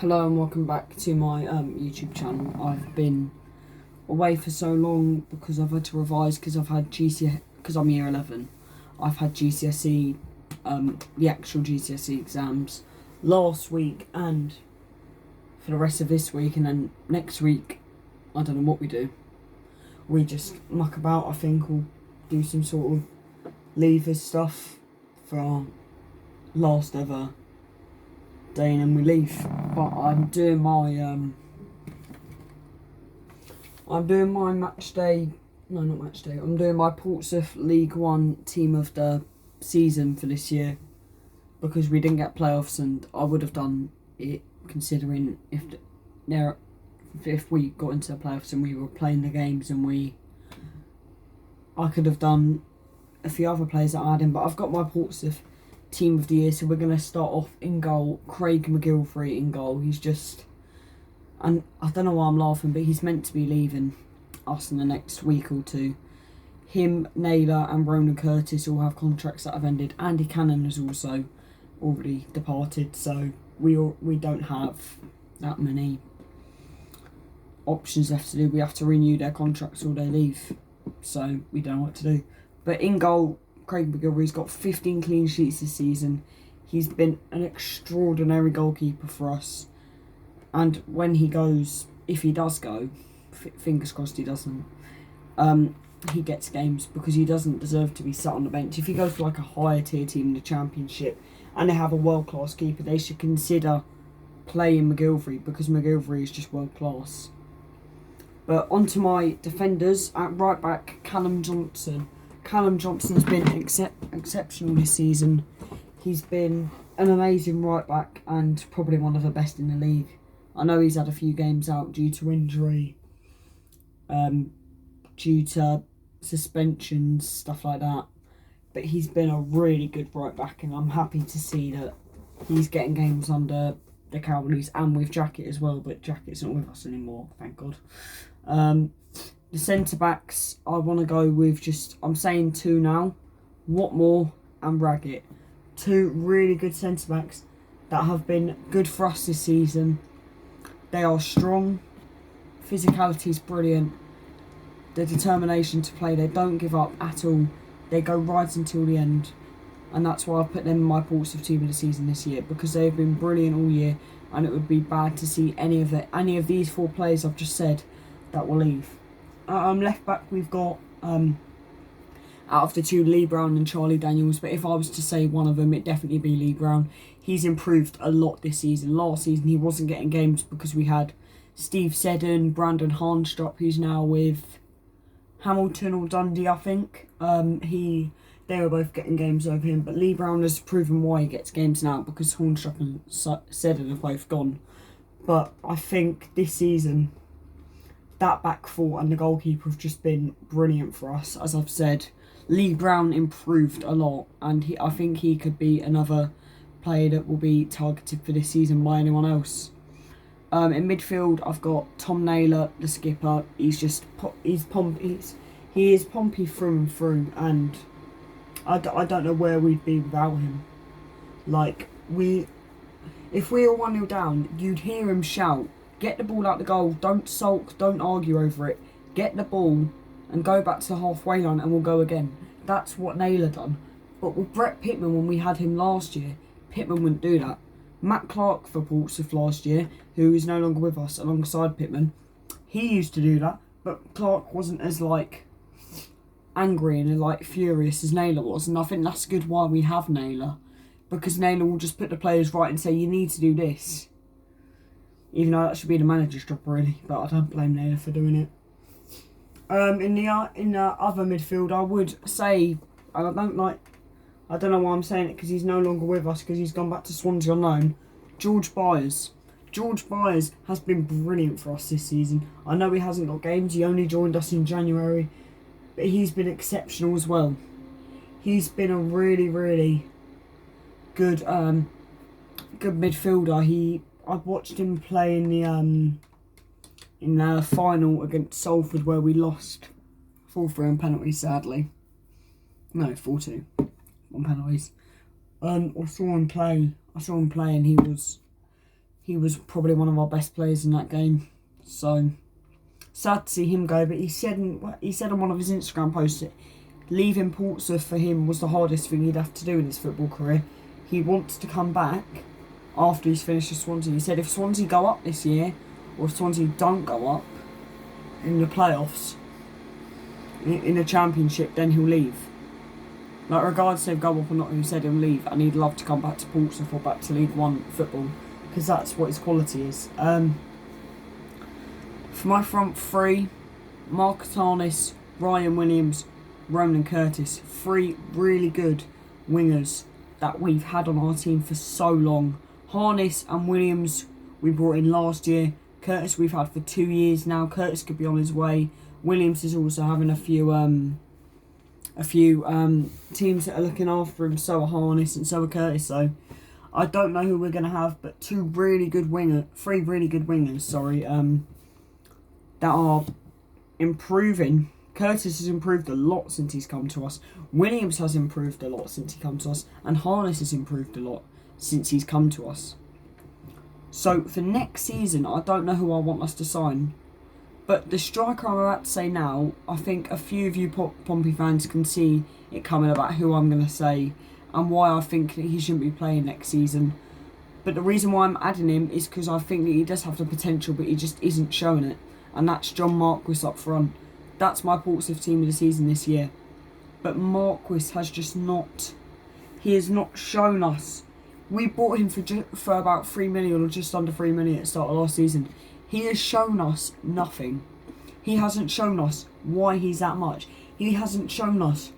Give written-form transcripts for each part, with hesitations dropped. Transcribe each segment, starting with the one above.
Hello and welcome back to my YouTube channel. I've been away for so long because I've had to revise because I've had GCSE, because I'm year 11. I've had GCSE, the actual GCSE exams last week and for the rest of this week, and then next week I don't know what we do. We just muck about, I think, or do some sort of leavers stuff for our last ever day and then we leave. But I'm doing my match day. No, not match day. I'm doing my Portsmouth League One team of the season for this year because we didn't get playoffs, and I would have done it considering if we got into the playoffs and we were playing the games, and I could have done a few other players that I had in. But I've got my Portsmouth team of the year, so we're going to start off in goal. Craig McGilvery in goal. He's just, and I don't know why I'm laughing, but he's meant to be leaving us in the next week or two. Him, Naylor and Ronan Curtis all have contracts that have ended. Andy Cannon has also already departed, so we don't have that many options left to do. We have to renew their contracts or they leave, so we don't know what to do. But in goal, Craig McGilvery's got 15 clean sheets this season. He's been an extraordinary goalkeeper for us. And when he goes, if he does go, fingers crossed he doesn't, he gets games because he doesn't deserve to be sat on the bench. If he goes to like a higher tier team in the Championship and they have a world class keeper, they should consider playing McGilvery because McGilvery is just world class. But onto my defenders. At right back, Callum Johnson. Callum Johnson's been exceptional this season. He's been an amazing right back and probably one of the best in the league. I know he's had a few games out due to injury, due to suspensions, stuff like that. But he's been a really good right back, and I'm happy to see that he's getting games under the Cowboys and with Jacket as well. But Jacket's not with us anymore, thank God. The centre-backs, I want to go with I'm saying two now. Whatmore and Raggett. Two really good centre-backs that have been good for us this season. They are strong. Physicality is brilliant. The determination to play, they don't give up at all. They go right until the end. And that's why I've put them in my Portsmouth team of the season this year, because they've been brilliant all year, and it would be bad to see any of these four players I've just said that will leave. Left back, we've got out of the two, Lee Brown and Charlie Daniels. But if I was to say one of them, it'd definitely be Lee Brown. He's improved a lot this season. Last season he wasn't getting games because we had Steve Seddon, Brandon Harnstrop, who's now with Hamilton or Dundee, I think. They were both getting games over him, but Lee Brown has proven why he gets games now because Harnstrop and Seddon have both gone. But I think this season, that back four and the goalkeeper have just been brilliant for us. As I've said, Lee Brown improved a lot, and I think he could be another player that will be targeted for this season by anyone else. In midfield, I've got Tom Naylor, the skipper. He is Pompey through and through, and I don't know where we'd be without him. If we were 1-0 down, you'd hear him shout, "Get the ball out the goal, don't sulk, don't argue over it. Get the ball and go back to the halfway line and we'll go again." That's what Naylor done. But with Brett Pittman, when we had him last year, Pittman wouldn't do that. Matt Clark for Portsmouth last year, who is no longer with us alongside Pittman, he used to do that, but Clark wasn't as angry and furious as Naylor was, and I think that's good why we have Naylor, because Naylor will just put the players right and say, you need to do this. Even though that should be the manager's job, really. But I don't blame Naylor for doing it. In the other midfield, I would say, and I don't know why I'm saying it because he's no longer with us because he's gone back to Swansea on loan, George Byers. George Byers has been brilliant for us this season. I know he hasn't got games. He only joined us in January. But he's been exceptional as well. He's been a really, really good midfielder. I've watched him play in the final against Salford where we lost 4-3 on penalties, sadly. No, 4-2 on penalties. I saw him play and he was He was probably one of our best players in that game. So sad to see him go. But he said on one of his Instagram posts that leaving Portsmouth for him was the hardest thing he'd have to do in his football career. He wants to come back after he's finished with Swansea. He said if Swansea go up this year, or if Swansea don't go up in the playoffs, in the Championship, then he'll leave. Like, regardless if they go up or not, he said he'll leave, and he'd love to come back to Portsmouth or back to League One football, because that's what his quality is. For my front three, Marcus Harness, Ryan Williams, Ronan Curtis. 3 really good wingers that we've had on our team for so long. Harness and Williams we brought in last year. Curtis we've had for 2 years now. Curtis could be on his way. Williams is also having a few teams that are looking after him. So are Harness and so are Curtis. So I don't know who we're going to have, but 3 really good wingers. That are improving. Curtis has improved a lot since he's come to us. Williams has improved a lot since he come to us, and Harness has improved a lot since he's come to us. So for next season, I don't know who I want us to sign, but the striker I'm about to say now, I think a few of you Pompey fans can see it coming about who I'm going to say and why I think that he shouldn't be playing next season. But the reason why I'm adding him is because I think that he does have the potential, but he just isn't showing it. And that's John Marquis up front. That's my Portsmouth team of the season this year. But Marquis has just not... He has not shown us. We bought him for about 3 million or just under 3 million at the start of last season. He has shown us nothing. He hasn't shown us why he's that much. He hasn't shown us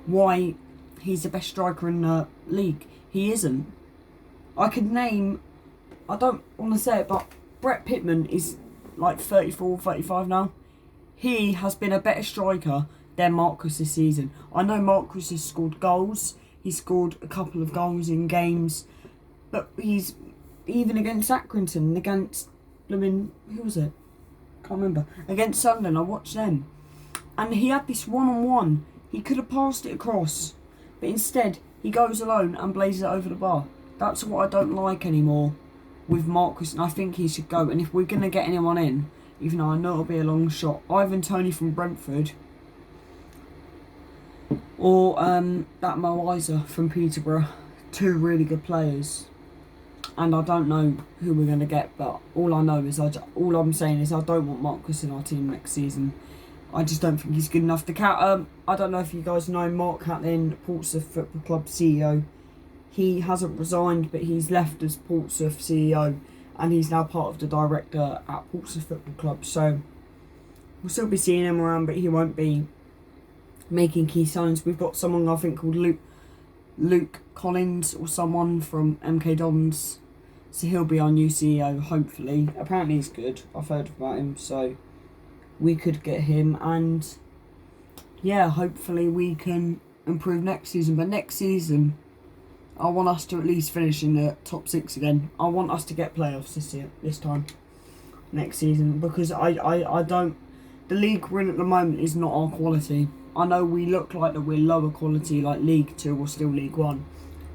why he's the best striker in the league. He isn't. I could name... I don't want to say it, but Brett Pittman is like 34, 35 now. He has been a better striker than Marquis this season. I know Marquis has scored goals. He scored a couple of goals in games. But he's, even against Accrington, against, who was it? Can't remember. Against Sunderland, I watched them. And he had this one-on-one. He could have passed it across. But instead, he goes alone and blazes it over the bar. That's what I don't like anymore with Marquis. And I think he should go. And if we're going to get anyone in, even though I know it'll be a long shot, Ivan Toney from Brentford, or that Mo Weiser from Peterborough. 2 really good players. And I don't know who we're going to get, but all I know is all I'm saying is I don't want Marquis in our team next season. I just don't think he's good enough. I don't know if you guys know Mark Catlin, Portsmouth Football Club CEO. He hasn't resigned, but he's left as Portsmouth CEO, and he's now part of the director at Portsmouth Football Club. So we'll still be seeing him around, but he won't be making key signings. We've got someone I think called Luke Collins or someone from MK Dons. So he'll be our new CEO, hopefully. Apparently he's good. I've heard about him, so we could get him. And yeah, hopefully we can improve next season. But next season, I want us to at least finish in the top 6 again. I want us to get playoffs this time, next season. Because I don't... The league we're in at the moment is not our quality. I know we look like that we're lower quality, like League 2 or still League 1.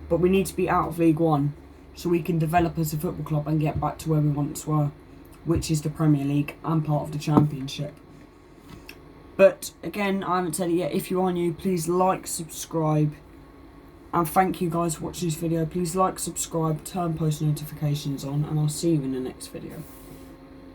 But we need to be out of League 1 so we can develop as a football club and get back to where we once were, which is the Premier League and part of the Championship. But again, I haven't said it yet. If you are new, please like, subscribe. And thank you guys for watching this video. Please like, subscribe, turn post notifications on, and I'll see you in the next video.